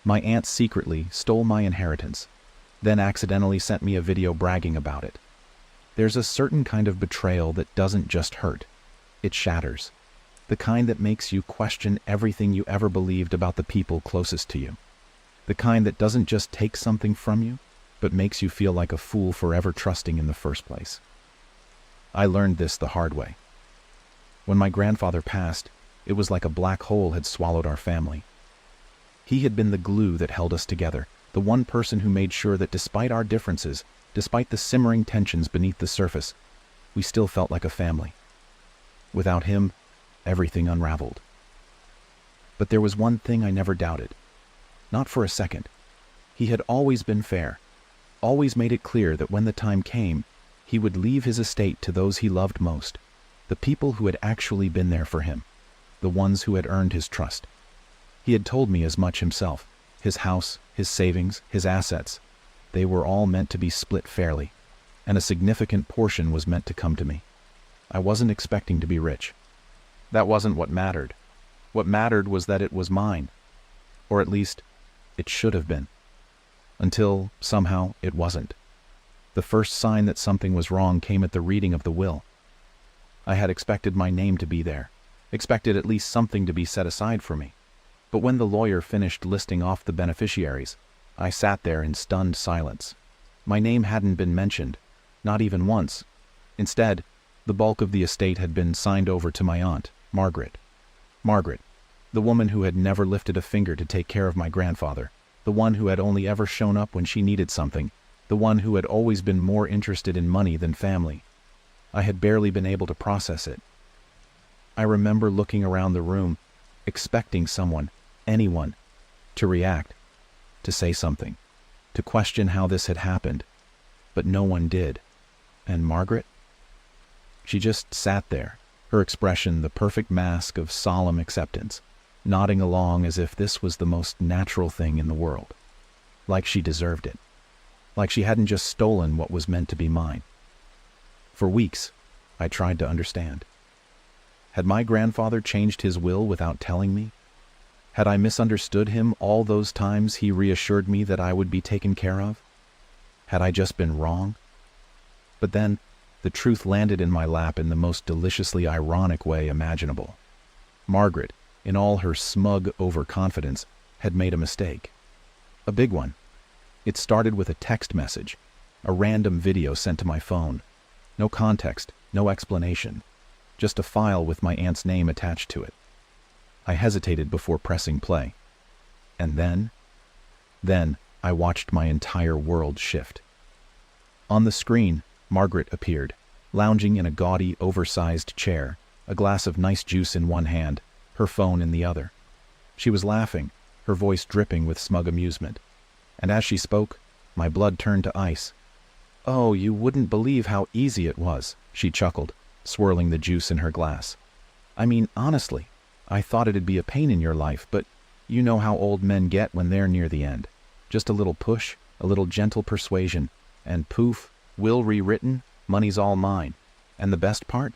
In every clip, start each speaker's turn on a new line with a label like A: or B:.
A: My aunt secretly stole my inheritance, then accidentally sent me a video bragging about it. There's a certain kind of betrayal that doesn't just hurt, it shatters. The kind that makes you question everything you ever believed about the people closest to you. The kind that doesn't just take something from you, but makes you feel like a fool for ever trusting in the first place. I learned this the hard way. When my grandfather passed, it was like a black hole had swallowed our family. He had been the glue that held us together, the one person who made sure that despite our differences, despite the simmering tensions beneath the surface, we still felt like a family. Without him, everything unraveled. But there was one thing I never doubted. Not for a second. He had always been fair, always made it clear that when the time came, he would leave his estate to those he loved most, the people who had actually been there for him, the ones who had earned his trust. He had told me as much himself. His house, his savings, his assets, they were all meant to be split fairly, and a significant portion was meant to come to me. I wasn't expecting to be rich. That wasn't what mattered. What mattered was that it was mine, or at least, it should have been. Until, somehow, it wasn't. The first sign that something was wrong came at the reading of the will. I had expected my name to be there, expected at least something to be set aside for me. But when the lawyer finished listing off the beneficiaries, I sat there in stunned silence. My name hadn't been mentioned, not even once. Instead, the bulk of the estate had been signed over to my aunt, Margaret. Margaret, the woman who had never lifted a finger to take care of my grandfather, the one who had only ever shown up when she needed something, the one who had always been more interested in money than family. I had barely been able to process it. I remember looking around the room, expecting someone, anyone, to react, to say something, to question how this had happened, but no one did. And Margaret? She just sat there, her expression the perfect mask of solemn acceptance, nodding along as if this was the most natural thing in the world, like she deserved it, like she hadn't just stolen what was meant to be mine. For weeks, I tried to understand. Had my grandfather changed his will without telling me? Had I misunderstood him all those times he reassured me that I would be taken care of? Had I just been wrong? But then, the truth landed in my lap in the most deliciously ironic way imaginable. Margaret, in all her smug overconfidence, had made a mistake. A big one. It started with a text message, a random video sent to my phone. No context, no explanation. Just a file with my aunt's name attached to it. I hesitated before pressing play. And then I watched my entire world shift. On the screen, Margaret appeared, lounging in a gaudy, oversized chair, a glass of nice juice in one hand, her phone in the other. She was laughing, her voice dripping with smug amusement. And as she spoke, my blood turned to ice. "Oh, you wouldn't believe how easy it was," she chuckled, swirling the juice in her glass. "I mean, honestly, I thought it'd be a pain in your life, but you know how old men get when they're near the end. Just a little push, a little gentle persuasion, and poof, will rewritten, money's all mine. And the best part?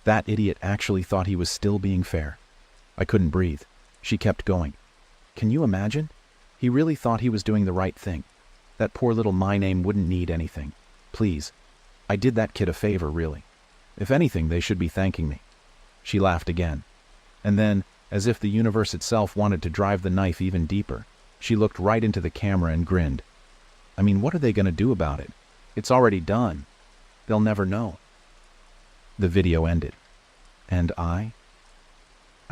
A: That idiot actually thought he was still being fair." I couldn't breathe. She kept going. "Can you imagine? He really thought he was doing the right thing. That poor little my name wouldn't need anything. Please. I did that kid a favor, really. If anything, they should be thanking me." She laughed again. And then, as if the universe itself wanted to drive the knife even deeper, she looked right into the camera and grinned. "I mean, what are they going to do about it? It's already done. They'll never know." The video ended. And I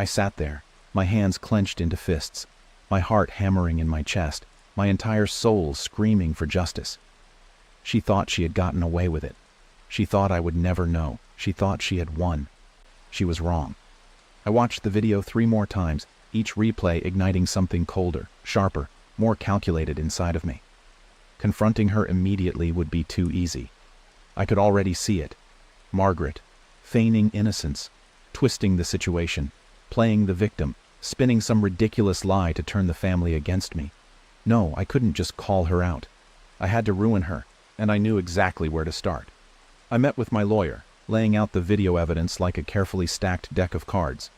A: sat there, my hands clenched into fists, my heart hammering in my chest, my entire soul screaming for justice. She thought she had gotten away with it. She thought I would never know. She thought she had won. She was wrong. I watched the video 3 more times, each replay igniting something colder, sharper, more calculated inside of me. Confronting her immediately would be too easy. I could already see it. Margaret, feigning innocence, twisting the situation, playing the victim, spinning some ridiculous lie to turn the family against me. No, I couldn't just call her out. I had to ruin her, and I knew exactly where to start. I met with my lawyer, laying out the video evidence like a carefully stacked deck of cards.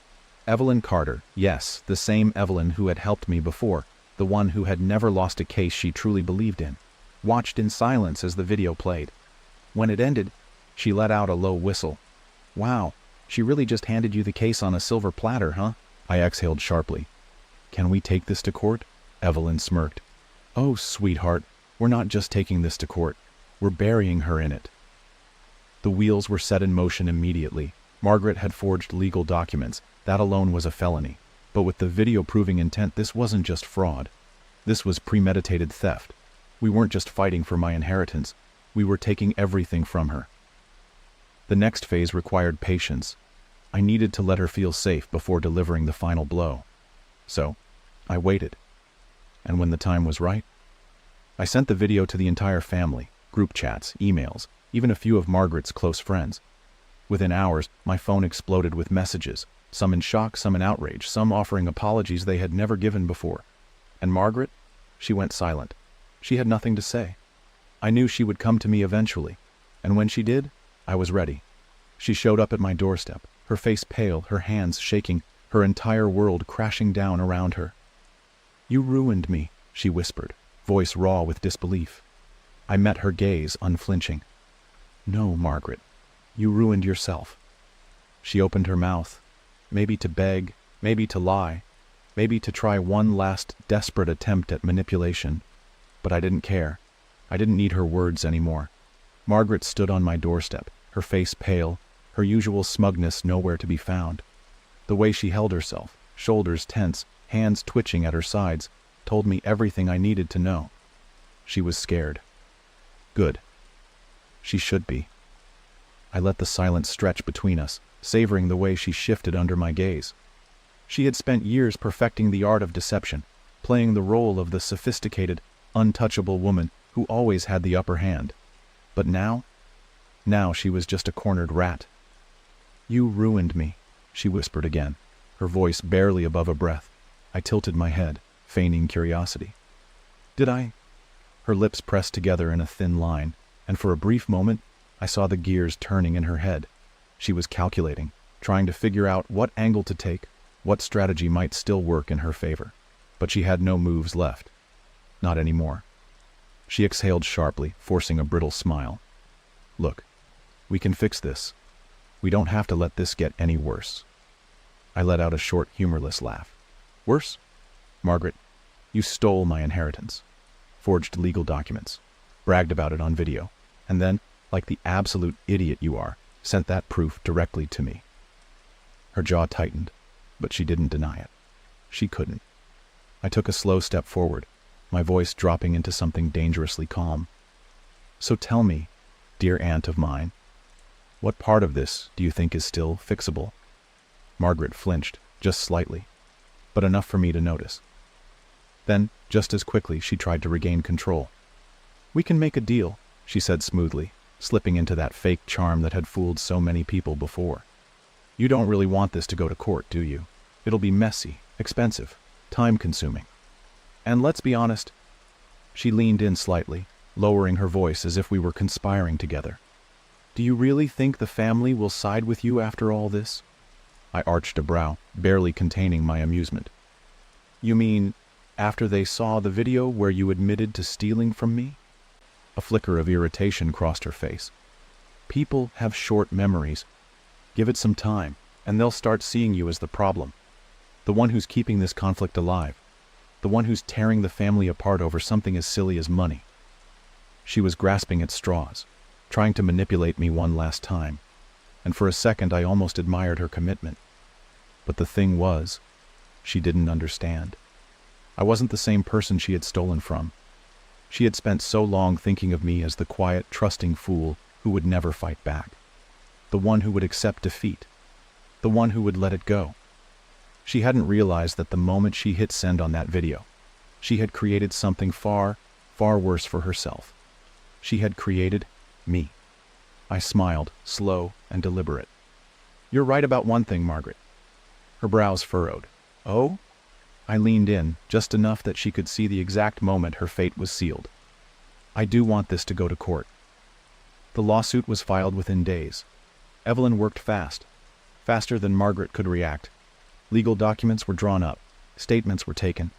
A: Evelyn Carter, yes, the same Evelyn who had helped me before, the one who had never lost a case she truly believed in, watched in silence as the video played. When it ended, she let out a low whistle. "Wow, she really just handed you the case on a silver platter, huh?" I exhaled sharply. "Can we take this to court?" Evelyn smirked. "Oh, sweetheart, we're not just taking this to court. We're burying her in it." The wheels were set in motion immediately. Margaret had forged legal documents. That alone was a felony. But with the video proving intent, this wasn't just fraud. This was premeditated theft. We weren't just fighting for my inheritance. We were taking everything from her. The next phase required patience. I needed to let her feel safe before delivering the final blow. So, I waited. And when the time was right, I sent the video to the entire family, group chats, emails, even a few of Margaret's close friends. Within hours, my phone exploded with messages, some in shock, some in outrage, some offering apologies they had never given before. And Margaret? She went silent. She had nothing to say. I knew she would come to me eventually, and when she did, I was ready. She showed up at my doorstep, her face pale, her hands shaking, her entire world crashing down around her. "You ruined me," she whispered, voice raw with disbelief. I met her gaze, unflinching. "No, Margaret, you ruined yourself." She opened her mouth, maybe to beg, maybe to lie, maybe to try one last desperate attempt at manipulation. But I didn't care. I didn't need her words anymore. Margaret stood on my doorstep, her face pale, her usual smugness nowhere to be found. The way she held herself, shoulders tense, hands twitching at her sides, told me everything I needed to know. She was scared. Good. She should be. I let the silence stretch between us, savoring the way she shifted under my gaze. She had spent years perfecting the art of deception, playing the role of the sophisticated, untouchable woman who always had the upper hand. But now she was just a cornered rat. "You ruined me," she whispered again, her voice barely above a breath. I tilted my head, feigning curiosity. "Did I?" Her lips pressed together in a thin line, and for a brief moment, I saw the gears turning in her head. She was calculating, trying to figure out what angle to take, what strategy might still work in her favor. But she had no moves left. Not anymore. She exhaled sharply, forcing a brittle smile. "Look, we can fix this. We don't have to let this get any worse." I let out a short, humorless laugh. "Worse? Margaret, you stole my inheritance, forged legal documents, bragged about it on video, and then, like the absolute idiot you are, sent that proof directly to me." Her jaw tightened, but she didn't deny it. She couldn't. I took a slow step forward, my voice dropping into something dangerously calm. "So tell me, dear aunt of mine, what part of this do you think is still fixable?" Margaret flinched, just slightly, but enough for me to notice. Then, just as quickly, she tried to regain control. "We can make a deal," she said smoothly, slipping into that fake charm that had fooled so many people before. "You don't really want this to go to court, do you? It'll be messy, expensive, time-consuming. And let's be honest," she leaned in slightly, lowering her voice as if we were conspiring together. "Do you really think the family will side with you after all this?" I arched a brow, barely containing my amusement. "You mean, after they saw the video where you admitted to stealing from me?" A flicker of irritation crossed her face. "People have short memories. Give it some time, and they'll start seeing you as the problem. The one who's keeping this conflict alive. The one who's tearing the family apart over something as silly as money." She was grasping at straws, trying to manipulate me one last time, and for a second I almost admired her commitment. But the thing was, she didn't understand. I wasn't the same person she had stolen from. She had spent so long thinking of me as the quiet, trusting fool who would never fight back. The one who would accept defeat. The one who would let it go. She hadn't realized that the moment she hit send on that video, she had created something far, far worse for herself. She had created me. I smiled, slow and deliberate. "You're right about one thing, Margaret." Her brows furrowed. "Oh?" I leaned in, just enough that she could see the exact moment her fate was sealed. "I do want this to go to court." The lawsuit was filed within days. Evelyn worked fast, faster than Margaret could react. Legal documents were drawn up, statements were taken,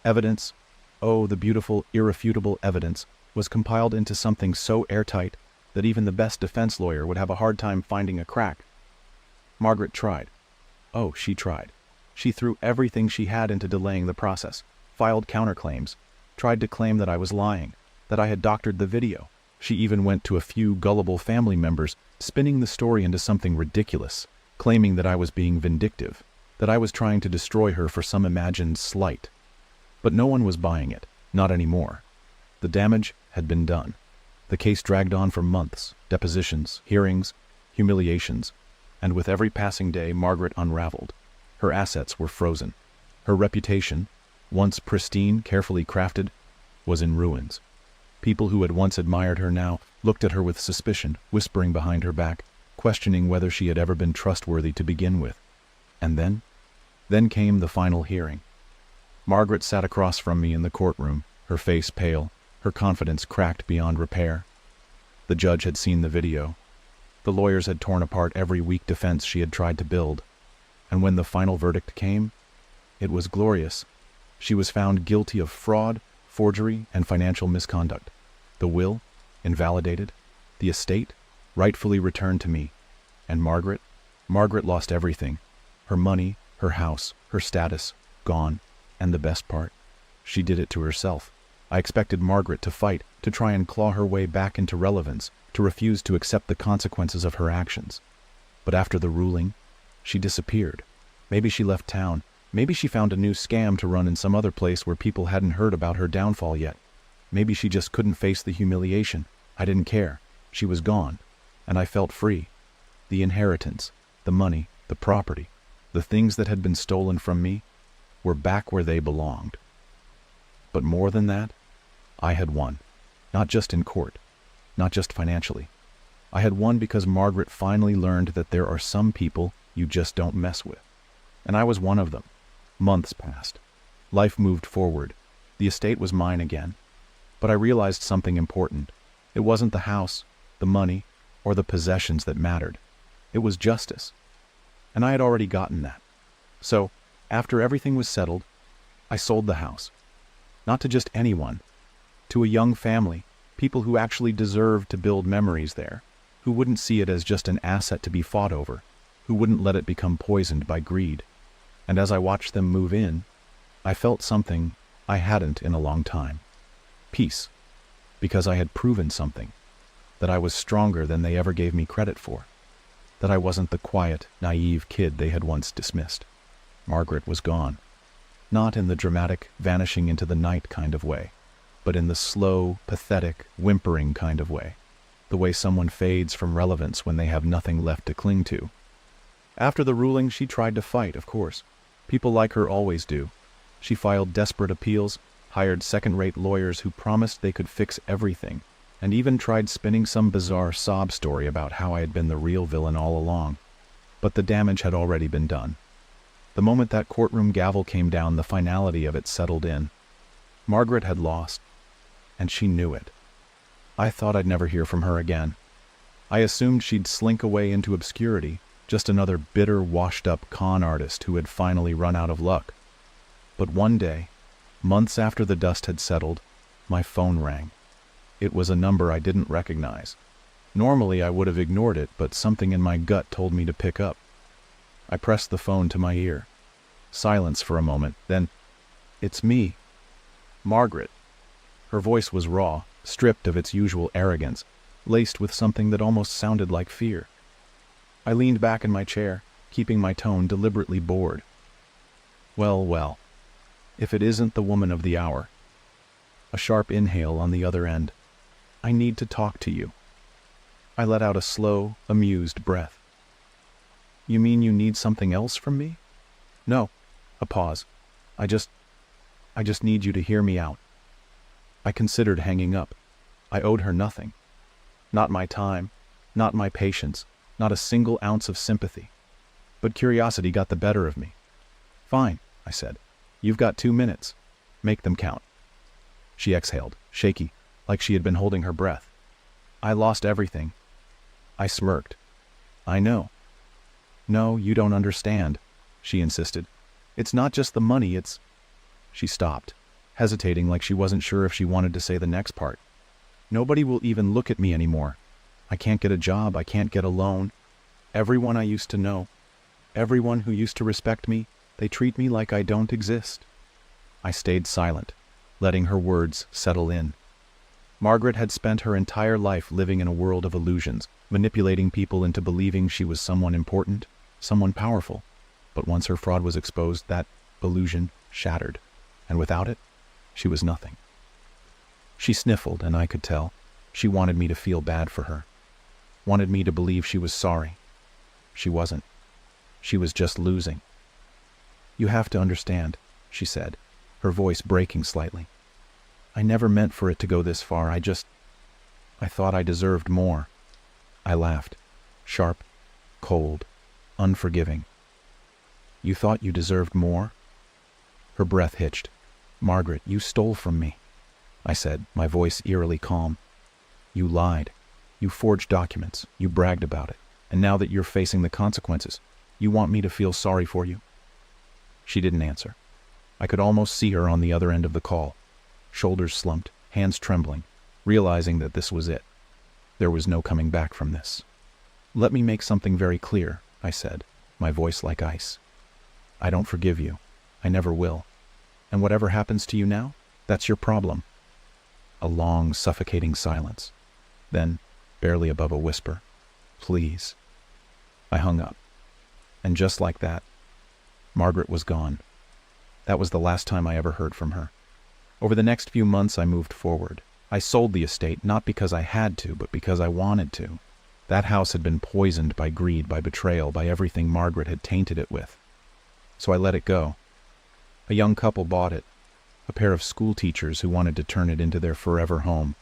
A: evidence, Oh, the beautiful, irrefutable evidence was compiled into something so airtight that even the best defense lawyer would have a hard time finding a crack. Margaret tried. Oh, she tried. She threw everything she had into delaying the process, filed counterclaims, tried to claim that I was lying, that I had doctored the video. She even went to a few gullible family members, spinning the story into something ridiculous, claiming that I was being vindictive, that I was trying to destroy her for some imagined slight. But no one was buying it, not anymore. The damage had been done. The case dragged on for months, depositions, hearings, humiliations, and with every passing day Margaret unraveled. Her assets were frozen. Her reputation, once pristine, carefully crafted, was in ruins. People who had once admired her now looked at her with suspicion, whispering behind her back, questioning whether she had ever been trustworthy to begin with. And then came the final hearing. Margaret sat across from me in the courtroom, her face pale, her confidence cracked beyond repair. The judge had seen the video. The lawyers had torn apart every weak defense she had tried to build. And when the final verdict came, it was glorious. She was found guilty of fraud, forgery, and financial misconduct. The will, invalidated. The estate, rightfully returned to me. And Margaret lost everything. Her money, her house, her status, gone. And the best part, she did it to herself. I expected Margaret to fight, to try and claw her way back into relevance, to refuse to accept the consequences of her actions. But after the ruling, she disappeared. Maybe she left town. Maybe she found a new scam to run in some other place where people hadn't heard about her downfall yet. Maybe she just couldn't face the humiliation. I didn't care. She was gone, and I felt free. The inheritance, the money, the property, the things that had been stolen from me, were back where they belonged. But more than that, I had won. Not just in court, not just financially. I had won because Margaret finally learned that there are some people you just don't mess with. And I was one of them. Months passed. Life moved forward. The estate was mine again. But I realized something important. It wasn't the house, the money, or the possessions that mattered. It was justice. And I had already gotten that. So, after everything was settled, I sold the house. Not to just anyone. To a young family, people who actually deserved to build memories there, who wouldn't see it as just an asset to be fought over, who wouldn't let it become poisoned by greed. And as I watched them move in, I felt something I hadn't in a long time. Peace. Because I had proven something. That I was stronger than they ever gave me credit for. That I wasn't the quiet, naive kid they had once dismissed. Margaret was gone. Not in the dramatic, vanishing into the night kind of way, but in the slow, pathetic, whimpering kind of way. The way someone fades from relevance when they have nothing left to cling to. After the ruling, she tried to fight, of course. People like her always do. She filed desperate appeals, hired second-rate lawyers who promised they could fix everything, and even tried spinning some bizarre sob story about how I had been the real villain all along. But the damage had already been done. The moment that courtroom gavel came down, the finality of it settled in. Margaret had lost, and she knew it. I thought I'd never hear from her again. I assumed she'd slink away into obscurity, just another bitter, washed-up con artist who had finally run out of luck. But one day, months after the dust had settled, my phone rang. It was a number I didn't recognize. Normally I would have ignored it, but something in my gut told me to pick up. I pressed the phone to my ear. Silence for a moment, then, "It's me. Margaret." Her voice was raw, stripped of its usual arrogance, laced with something that almost sounded like fear. I leaned back in my chair, keeping my tone deliberately bored. Well, if it isn't the woman of the hour. A sharp inhale on the other end. "I need to talk to you." I let out a slow, amused breath. "You mean you need something else from me?" "No." A pause. I just need you to hear me out." I considered hanging up. I owed her nothing. Not my time, not my patience, not a single ounce of sympathy. But curiosity got the better of me. "Fine," I said. "You've got 2 minutes. Make them count." She exhaled, shaky, like she had been holding her breath. "I lost everything." I smirked. "I know." "No, you don't understand," she insisted. "It's not just the money, it's—" She stopped. hesitating like she wasn't sure if she wanted to say the next part. Nobody will even look at me anymore. I can't get a job, I can't get a loan. Everyone I used to know, everyone who used to respect me, they treat me like I don't exist. I stayed silent, letting her words settle in. Margaret had spent her entire life living in a world of illusions, manipulating people into believing she was someone important, someone powerful. But once her fraud was exposed, that illusion shattered, and without it, she was nothing. She sniffled, and I could tell. She wanted me to feel bad for her, wanted me to believe she was sorry. She wasn't. She was just losing. "You have to understand," she said, her voice breaking slightly. "I never meant for it to go this far. I thought I deserved more." I laughed, sharp, cold, unforgiving. "You thought you deserved more?" Her breath hitched. "Margaret, you stole from me," I said, my voice eerily calm. "You lied. You forged documents. You bragged about it. And now that you're facing the consequences, you want me to feel sorry for you?" She didn't answer. I could almost see her on the other end of the call, shoulders slumped, hands trembling, realizing that this was it. There was no coming back from this. "Let me make something very clear," I said, my voice like ice. "I don't forgive you. I never will. And whatever happens to you now, that's your problem." A long, suffocating silence. Then, barely above a whisper, "Please." I hung up. And just like that, Margaret was gone. That was the last time I ever heard from her. Over the next few months, I moved forward. I sold the estate, not because I had to, but because I wanted to. That house had been poisoned by greed, by betrayal, by everything Margaret had tainted it with. So I let it go. A young couple bought it, a pair of school teachers who wanted to turn it into their forever home.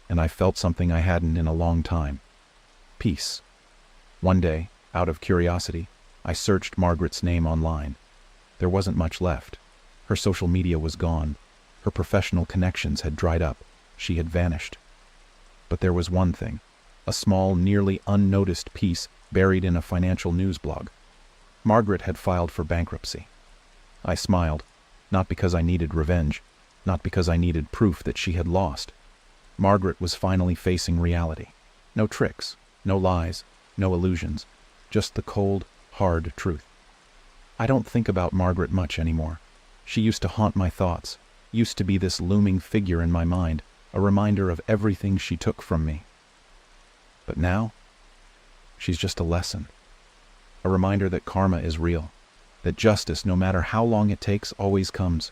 A: And I felt something I hadn't in a long time. Peace. One day, out of curiosity, I searched Margaret's name online. There wasn't much left. Her social media was gone. Her professional connections had dried up. She had vanished. But there was one thing, a small, nearly unnoticed piece buried in a financial news blog. Margaret had filed for bankruptcy. I smiled, not because I needed revenge, not because I needed proof that she had lost. Margaret was finally facing reality. No tricks, no lies, no illusions, just the cold, hard truth. I don't think about Margaret much anymore. She used to haunt my thoughts, used to be this looming figure in my mind, a reminder of everything she took from me. But now, she's just a lesson. A reminder that karma is real, that justice, no matter how long it takes, always comes.